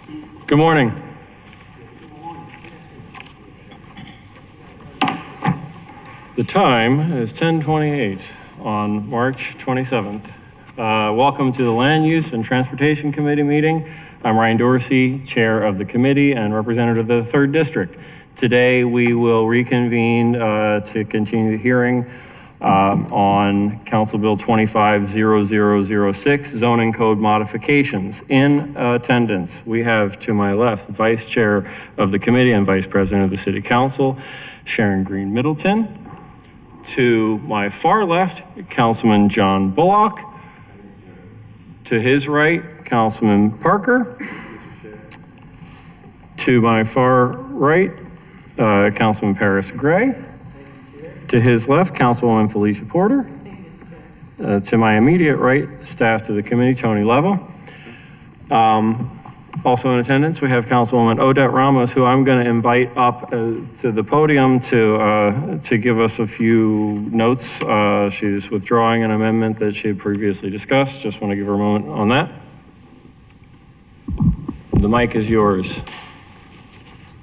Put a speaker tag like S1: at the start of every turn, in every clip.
S1: Good morning. The time is 10:28 on March 27th. Welcome to the Land Use and Transportation Committee meeting. I'm Ryan Dorsey, Chair of the committee and representative of the 3rd District. Today we will reconvene to continue the hearing on Council Bill 25-0006, zoning code modifications. In attendance, we have to my left, Vice Chair of the committee and Vice President of the City Council, Sharon Green Middleton. To my far left, Councilman John Bullock. To his right, Councilman Parker. To my far right, Councilman Paris Gray. To his left, Councilwoman Felicia Porter. To my immediate right, staff to the committee, Tony Levo. Also in attendance, we have Councilwoman Odette Ramos, who I'm going to invite up to the podium to give us a few notes. She's withdrawing an amendment that she had previously discussed. Just want to give her a moment on that. The mic is yours.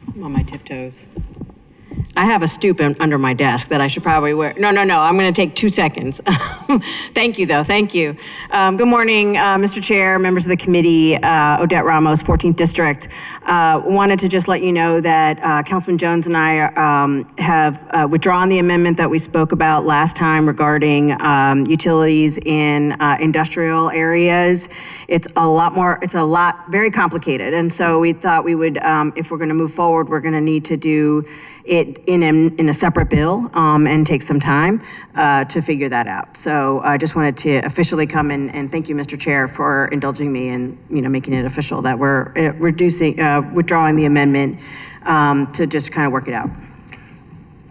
S2: I'm on my tiptoes. I have a stoop under my desk that I should probably wear. No, I'm going to take 2 seconds. Thank you, though. Thank you. Good morning, Mr. Chair, members of the committee, Odette Ramos, 14th District. Wanted to just let you know that Councilman Jones and I have withdrawn the amendment that we spoke about last time regarding utilities in industrial areas. It's a lot very complicated. And so we thought we would, if we're going to move forward, we're going to need to do it in a separate bill and take some time to figure that out. So I just wanted to officially come and thank you, Mr. Chair, for indulging me and making it official that we're withdrawing the amendment to just kind of work it out.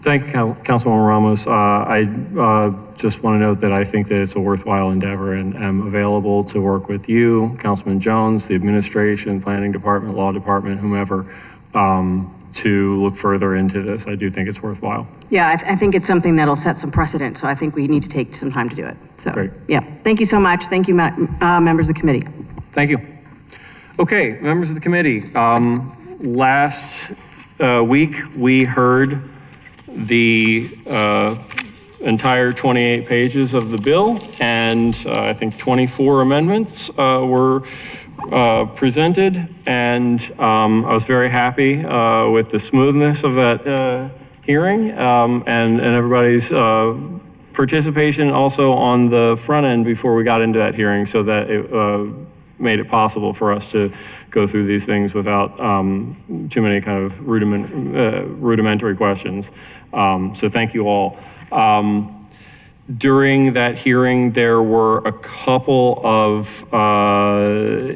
S1: Thank you, Councilwoman Ramos. I just want to note that I think that it's a worthwhile endeavor and am available to work with you, Councilman Jones, the administration, planning department, law department, whomever, to look further into this. I do think it's worthwhile.
S2: Yeah, I think it's something that'll set some precedent, so I think we need to take some time to do it. So,
S1: great.
S2: Yeah, thank you so much. Thank you, members of the committee.
S1: Thank you. Okay, members of the committee. Last week, we heard the entire 28 pages of the bill, and I think 24 amendments were presented, and I was very happy with the smoothness of that hearing and everybody's participation also on the front end before we got into that hearing, so that it made it possible for us to go through these things without too many kind of rudimentary questions. So thank you all. During that hearing, there were a couple of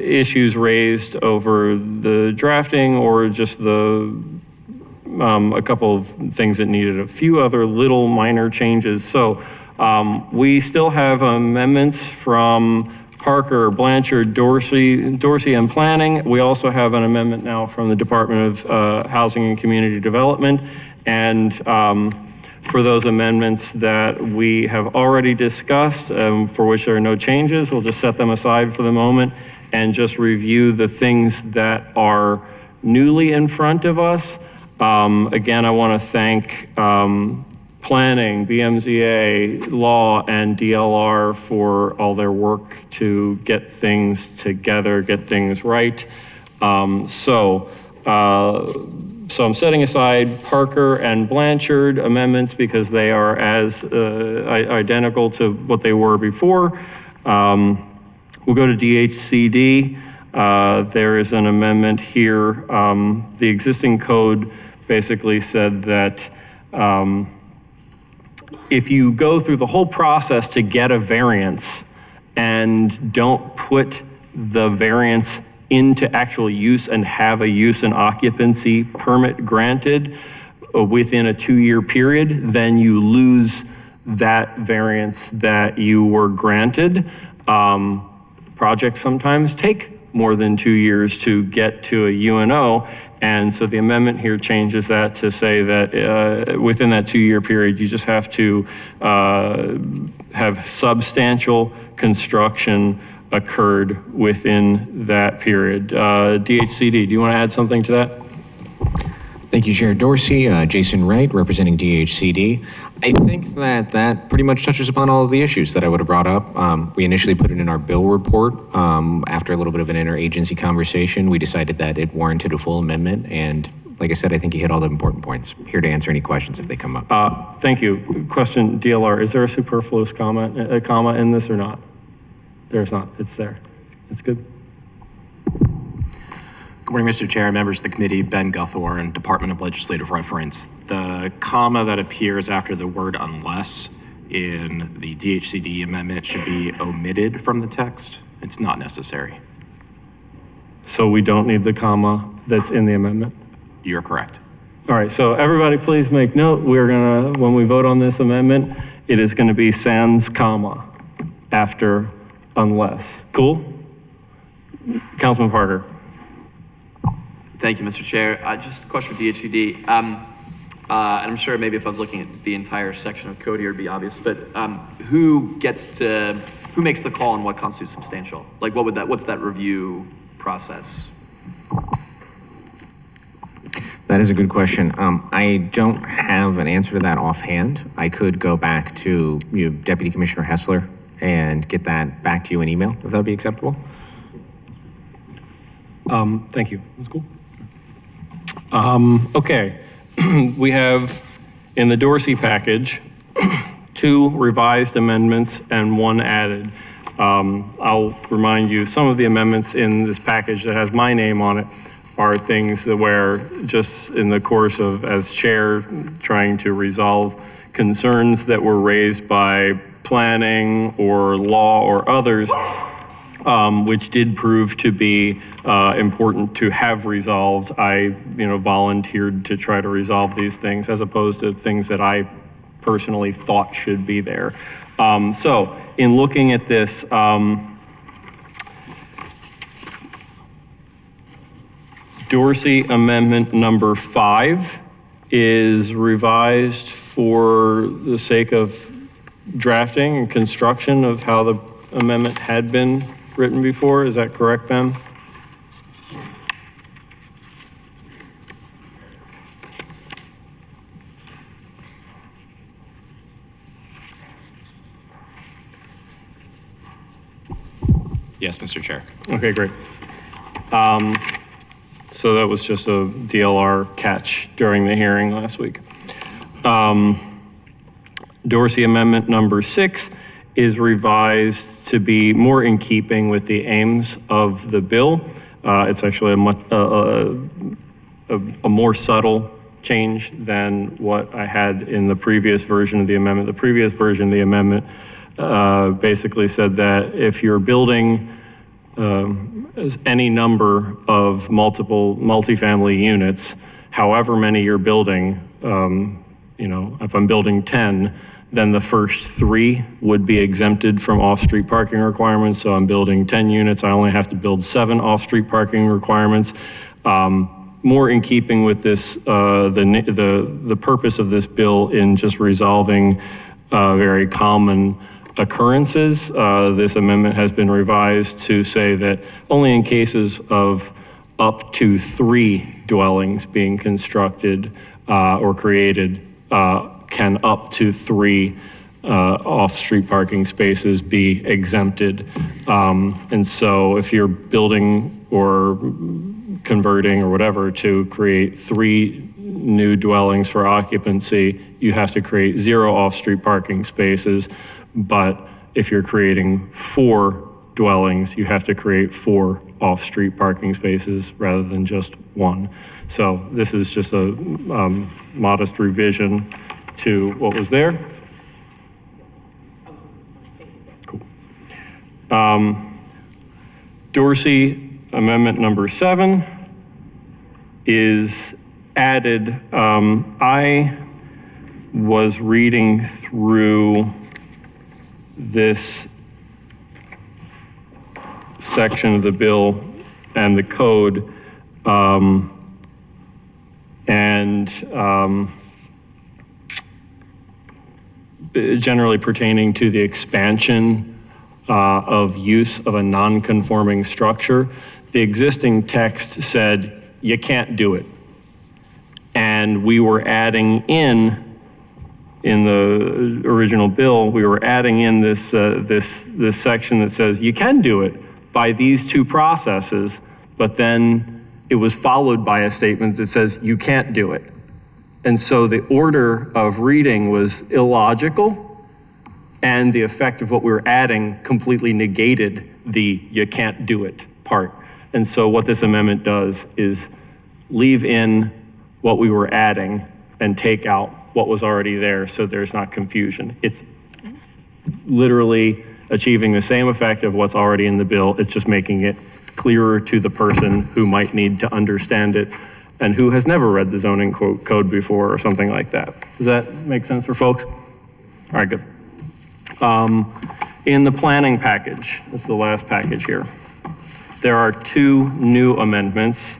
S1: issues raised over the drafting, or just a couple of things that needed a few other little minor changes. So we still have amendments from Parker, Blanchard, Dorsey and Planning. We also have an amendment now from the Department of Housing and Community Development. And for those amendments that we have already discussed, for which there are no changes, we'll just set them aside for the moment and just review the things that are newly in front of us. Again, I want to thank Planning, BMZA, Law, and DLR for all their work to get things together, get things right. So I'm setting aside Parker and Blanchard amendments because they are as identical to what they were before. We'll go to DHCD. There is an amendment here. The existing code basically said that if you go through the whole process to get a variance and don't put the variance into actual use and have a use and occupancy permit granted within a 2-year period, then you lose that variance that you were granted. Projects sometimes take more than 2 years to get to a UNO, and so the amendment here changes that to say that within that 2-year period, you just have to have substantial construction occurred within that period. DHCD, do you want to add something to that?
S3: Thank you, Chair Dorsey. Jason Wright, representing DHCD. I think that pretty much touches upon all of the issues that I would have brought up. We initially put it in our bill report. After a little bit of an interagency conversation, we decided that it warranted a full amendment. And like I said, I think you hit all the important points. Here to answer any questions if they come up.
S1: Thank you. Question, DLR, is there a superfluous a comma in this or not? There's not. It's there. It's good.
S4: Good morning, Mr. Chair, members of the committee, Ben Guthorn, Department of Legislative Reference. The comma that appears after the word unless in the DHCD amendment should be omitted from the text. It's not necessary.
S1: So we don't need the comma that's in the amendment?
S4: You're correct.
S1: All right, so everybody please make note. We're gonna, when we vote on this amendment, it is gonna be sans comma after unless. Cool? Councilman Parker.
S5: Thank you, Mr. Chair. Just a question for DHCD. And I'm sure maybe if I was looking at the entire section of code here, it'd be obvious, but who makes the call on what constitutes substantial? Like what's that review process?
S3: That is a good question. I don't have an answer to that offhand. I could go back to Deputy Commissioner Hessler and get that back to you in email, if that would be acceptable.
S1: Thank you. That's cool. Okay, we have in the Dorsey package 2 revised amendments and 1 added. I'll remind you, some of the amendments in this package that has my name on it are things that where just in the course of, as chair, trying to resolve concerns that were raised by planning or law or others, which did prove to be important to have resolved. I, volunteered to try to resolve these things as opposed to things that I personally thought should be there. So in looking at this, Dorsey Amendment number 5 is revised for the sake of drafting and construction of how the amendment had been written before. Is that correct, Ben?
S4: Yes, Mr. Chair.
S1: Okay, great. So that was just a DLR catch during the hearing last week. Dorsey Amendment number 6 is revised to be more in keeping with the aims of the bill. It's actually a more subtle change than what I had in the previous version of the amendment. The previous version of the amendment basically said that if you're building any number of multifamily units, however many you're building, if I'm building 10, then the first 3 would be exempted from off-street parking requirements. So I'm building 10 units, I only have to build 7 off-street parking requirements. More in keeping with this, the purpose of this bill in just resolving very common occurrences. This amendment has been revised to say that only in cases of up to 3 dwellings being constructed or created can up to 3 off-street parking spaces be exempted. And so if you're building or converting or whatever to create 3 new dwellings for occupancy, you have to create 0 off-street parking spaces. But if you're creating 4 dwellings, you have to create 4 off-street parking spaces rather than just 1. So this is just a modest revision to what was there. Cool. Dorsey Amendment number 7 is added. I was reading through this section of the bill and the code, generally pertaining to the expansion of use of a non-conforming structure. The existing text said, you can't do it. And we were adding in the original bill, we were adding in this section that says you can do it by these two processes, but then it was followed by a statement that says you can't do it. And so the order of reading was illogical, and the effect of what we were adding completely negated the you can't do it part. And so what this amendment does is leave in what we were adding and take out what was already there, so there's not confusion. It's literally achieving the same effect of what's already in the bill. It's just making it clearer to the person who might need to understand it and who has never read the zoning code before or something like that. Does that make sense for folks? All right, good. In the planning package, this is the last package here, there are two new amendments.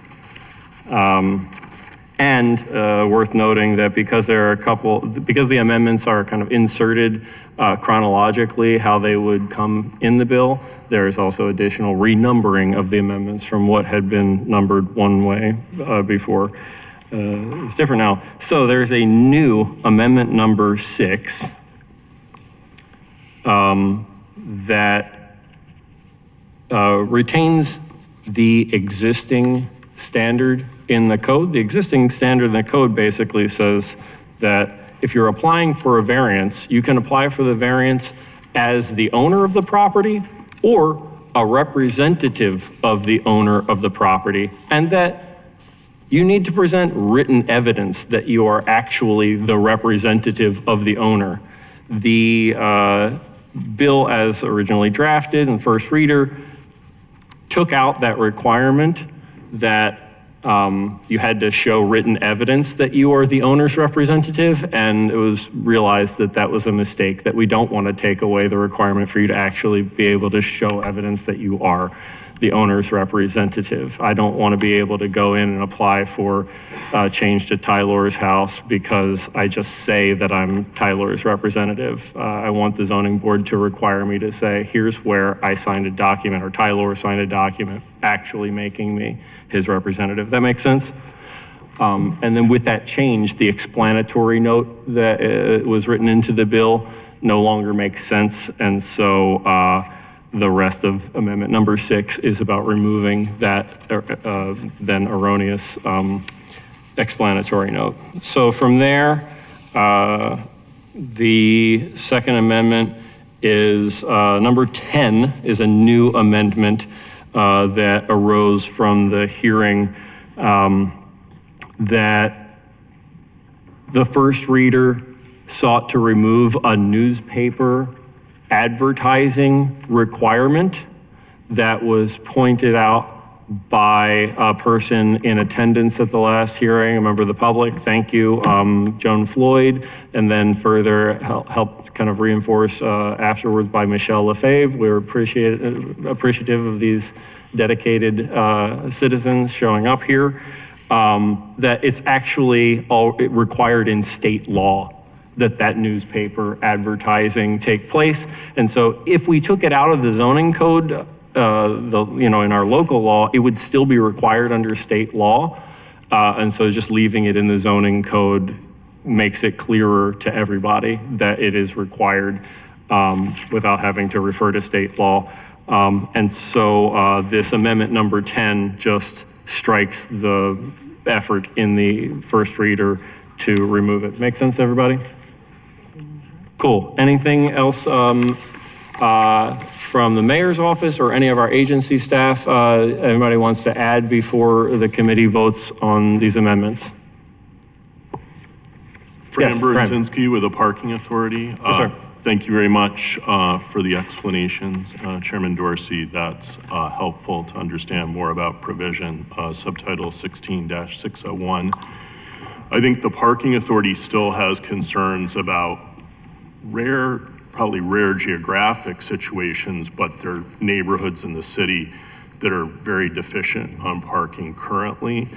S1: And worth noting that because there are because the amendments are kind of inserted chronologically how they would come in the bill, there is also additional renumbering of the amendments from what had been numbered one way before. It's different now. So there's a new amendment number 6 that retains the existing standard in the code. The existing standard in the code basically says that if you're applying for a variance, you can apply for the variance as the owner of the property or a representative of the owner of the property, and that you need to present written evidence that you are actually the representative of the owner. The bill as originally drafted in first reader took out that requirement that you had to show written evidence that you are the owner's representative, and it was realized that that was a mistake, that we don't want to take away the requirement for you to actually be able to show evidence that you are the owner's representative. I don't want to be able to go in and apply for change to Tyler's house because I just say that I'm Tyler's representative. I want the zoning board to require me to say, here's where I signed a document, or Tyler signed a document actually making me his representative. That makes sense? And then with that change, the explanatory note that was written into the bill no longer makes sense. And so the rest of amendment number 6 is about removing that then erroneous explanatory note. So from there, the second amendment is number 10 is a new amendment that arose from the hearing that the first reader sought to remove a newspaper advertising requirement that was pointed out by a person in attendance at the last hearing, a member of the public. Thank you, Joan Floyd, and then further helped kind of reinforce afterwards by Michelle Lefebvre. We're appreciative of these dedicated citizens showing up here, that it's actually all required in state law that newspaper advertising take place. And so if we took it out of the zoning code, in our local law, it would still be required under state law. And so just leaving it in the zoning code makes it clearer to everybody that it is required without having to refer to state law. And so this amendment number 10 just strikes the effort in the first reader to remove it. Make sense, everybody? Cool. Anything else from the mayor's office or any of our agency staff anybody wants to add before the committee votes on these amendments?
S6: Fran
S1: Yes,
S6: Berzinski with the Parking Authority.
S1: Yes, sir.
S6: Thank you very much for the explanations, Chairman Dorsey. That's helpful to understand more about provision, subtitle 16-601. I think the Parking Authority still has concerns about probably rare geographic situations, but there are neighborhoods in the city that are very deficient on parking currently,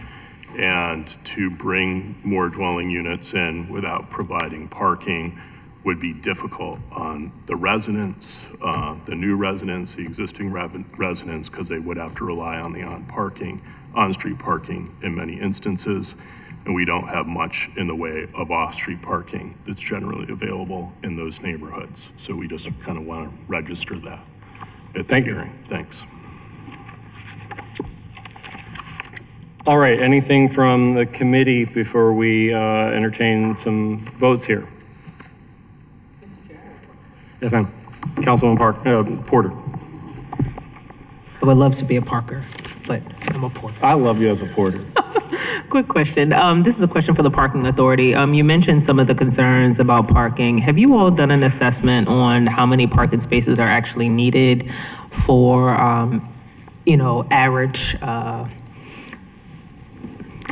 S6: and to bring more dwelling units in without providing parking would be difficult on the residents, the new residents, the existing residents, because they would have to rely on the on-street parking in many instances. And we don't have much in the way of off-street parking that's generally available in those neighborhoods. So we just kind of want to register that at the hearing. Thanks.
S1: All right, anything from the committee before we entertain some votes here? Yes, ma'am. Councilwoman Porter.
S7: I would love to be a Parker, but I'm a Porter.
S1: I love you as a Porter.
S7: Quick question. This is a question for the Parking Authority. You mentioned some of the concerns about parking. Have you all done an assessment on how many parking spaces are actually needed for, average,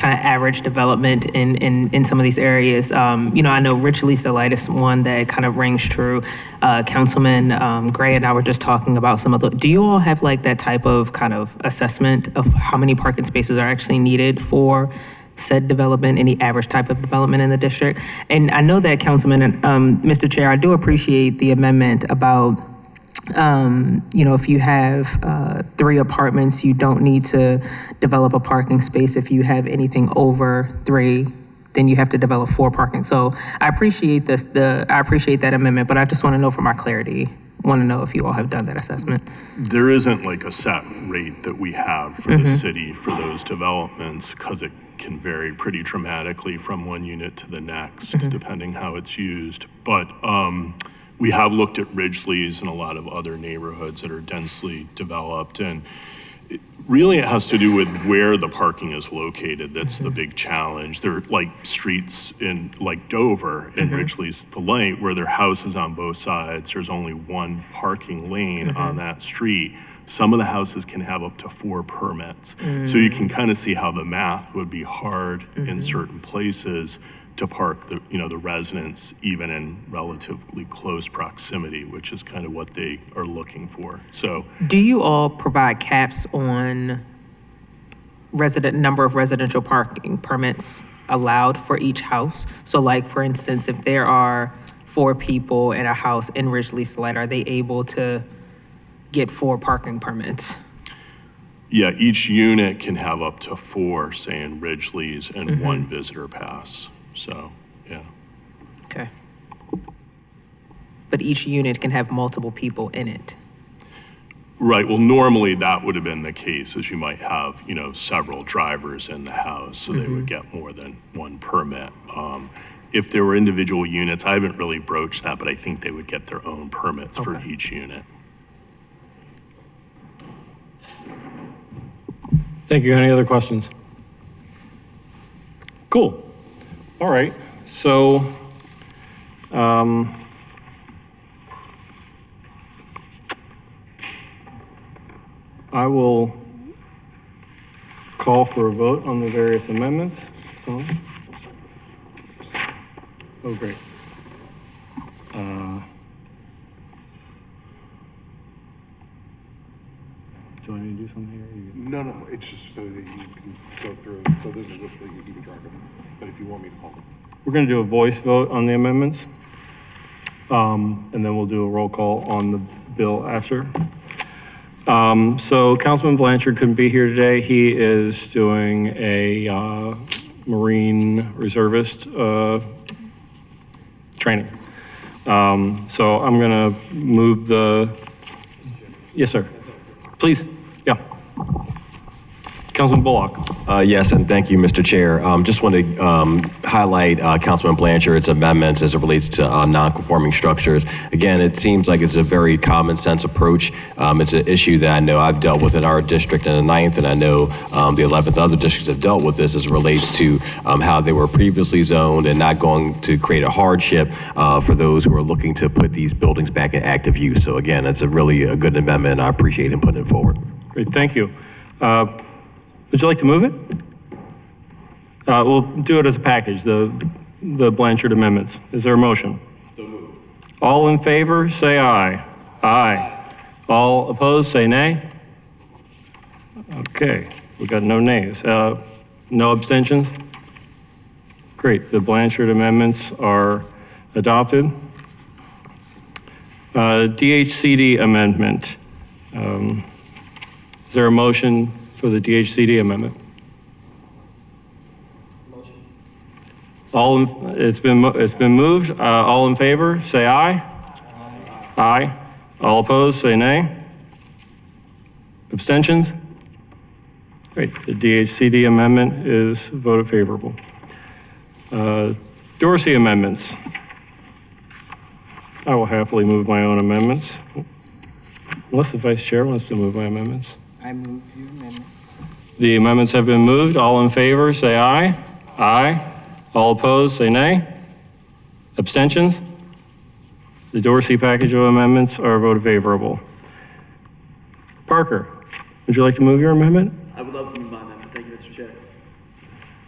S7: average development in some of these areas? I know Richley's the latest one that kind of rings true. Councilman Gray and I were just talking about some of the, do you all have like that type of kind of assessment of how many parking spaces are actually needed for said development, any average type of development in the district? And I know that Councilman, Mr. Chair, I do appreciate the amendment about if you have 3 apartments, you don't need to develop a parking space. If you have anything over 3, then you have to develop 4 parking. So I appreciate this. I appreciate that amendment, but I just want to know for my clarity, want to know if you all have done that assessment.
S6: There isn't like a set rate that we have for the city for those developments, because it can vary pretty dramatically from one unit to the next, depending how it's used. But we have looked at Ridgely's and a lot of other neighborhoods that are densely developed, and really it has to do with where the parking is located. That's the big challenge. There are like streets in like Dover and Ridgely's the Light, where their houses on both sides, there's only one parking lane on that street. Some of the houses can have up to 4 permits. So you can kind of see how the math would be hard in certain places to park the residents even in relatively close proximity, which is kind of what they are looking for. So,
S7: do you all provide caps on number of residential parking permits allowed for each house? So, like for instance, if there are 4 people in a house in Ridgely's Light, are they able to get 4 parking permits?
S6: Yeah, each unit can have up to 4, say in Ridgely's, and 1 visitor pass. So, yeah.
S7: Okay. But each unit can have multiple people in it.
S6: Right. Well, normally that would have been the case, as you might have, several drivers in the house, so they would get more than 1 permit. If there were individual units, I haven't really broached that, but I think they would get their own permits for each unit.
S1: Thank you. Any other questions? Cool. All right. So, I will call for a vote on the various amendments. Oh, great. Do I need to do something here?
S8: No, it's just so that you can go through, so there's a list that you can keep track of, but if you want me to call them.
S1: We're going to do a voice vote on the amendments, and then we'll do a roll call on the bill after. So Councilman Blanchard couldn't be here today. He is doing a Marine reservist training. So I'm going to move yes, sir. Please. Yeah. Councilman Bullock.
S9: Yes, and thank you, Mr. Chair. Just want to highlight Councilman Blanchard's amendments as it relates to non-conforming structures. Again, it seems like it's a very common sense approach. It's an issue that I know I've dealt with in our district in the 9th, and I know the 11th other districts have dealt with this as it relates to how they were previously zoned and not going to create a hardship for those who are looking to put these buildings back in active use. So again, it's a good amendment, and I appreciate him putting it forward.
S1: Great, thank you. Would you like to move it? We'll do it as a package, the Blanchard amendments. Is there a motion? So moved. All in favor, say aye. Aye. All opposed, say nay. Okay, we got no nays. No abstentions? Great, the Blanchard amendments are adopted. DHCD amendment. Is there a motion for the DHCD amendment? It's been moved. All in favor, say aye. Aye. All opposed, say nay. Abstentions? Great. The DHCD amendment is voted favorable. Dorsey amendments. I will happily move my own amendments. Unless the vice chair wants to move my amendments.
S10: I move your amendment.
S1: The amendments have been moved. All in favor, say aye. Aye. All opposed, say nay. Abstentions? The Dorsey package of amendments are voted favorable. Parker, would you like to move your amendment?
S5: I would love to move my amendment. Thank you, Mr. Chair.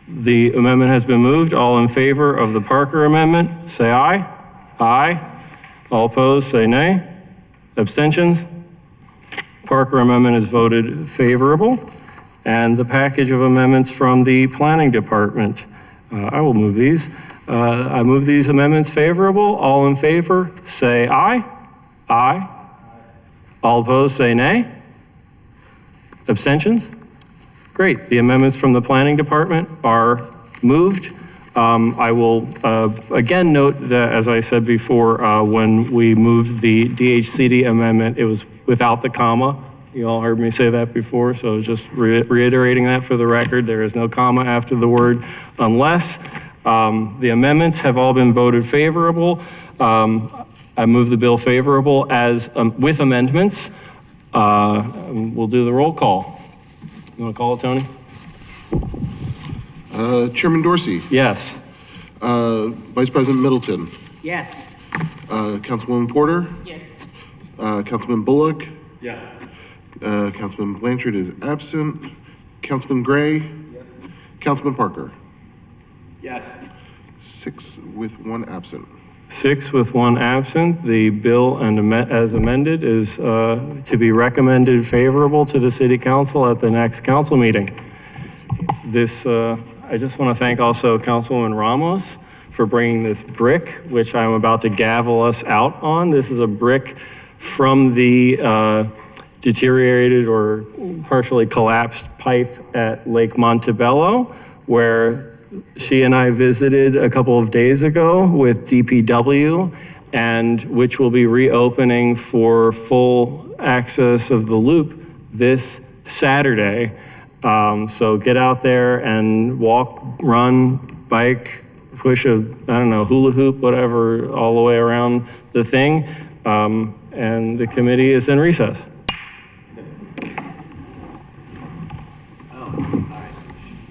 S1: The amendment has been moved. All in favor of the Parker amendment, say aye. Aye. All opposed, say nay. Abstentions? Parker amendment is voted favorable. And the package of amendments from the Planning Department, I will move these. I move these amendments favorable. All in favor, say aye. Aye. All opposed, say nay. Abstentions? Great. The amendments from the Planning Department are moved. I will again note that, as I said before, when we moved the DHCD amendment, it was without the comma. You all heard me say that before, so just reiterating that for the record. There is no comma after the word unless. The amendments have all been voted favorable. I move the bill favorable as with amendments. We'll do the roll call. You want to call it, Tony?
S8: Chairman Dorsey,
S1: Yes.
S8: Vice President Middleton,
S10: Yes.
S8: Councilwoman Porter,
S10: Yes.
S8: Councilman Bullock,
S5: Yes.
S8: Councilman Blanchard is absent, Councilman Gray, Councilman Parker.
S5: Yes.
S8: 6 with 1 absent.
S1: 6 with 1 absent. The bill as amended is to be recommended favorable to the City Council at the next council meeting. I just want to thank also Councilwoman Ramos for bringing this brick, which I'm about to gavel us out on. This is a brick from the deteriorated or partially collapsed pipe at Lake Montebello, where she and I visited a couple of days ago with DPW, and which will be reopening for full access of the loop this Saturday. So get out there and walk, run, bike, push a, I don't know, hula hoop, whatever, all the way around the thing. And the committee is in recess.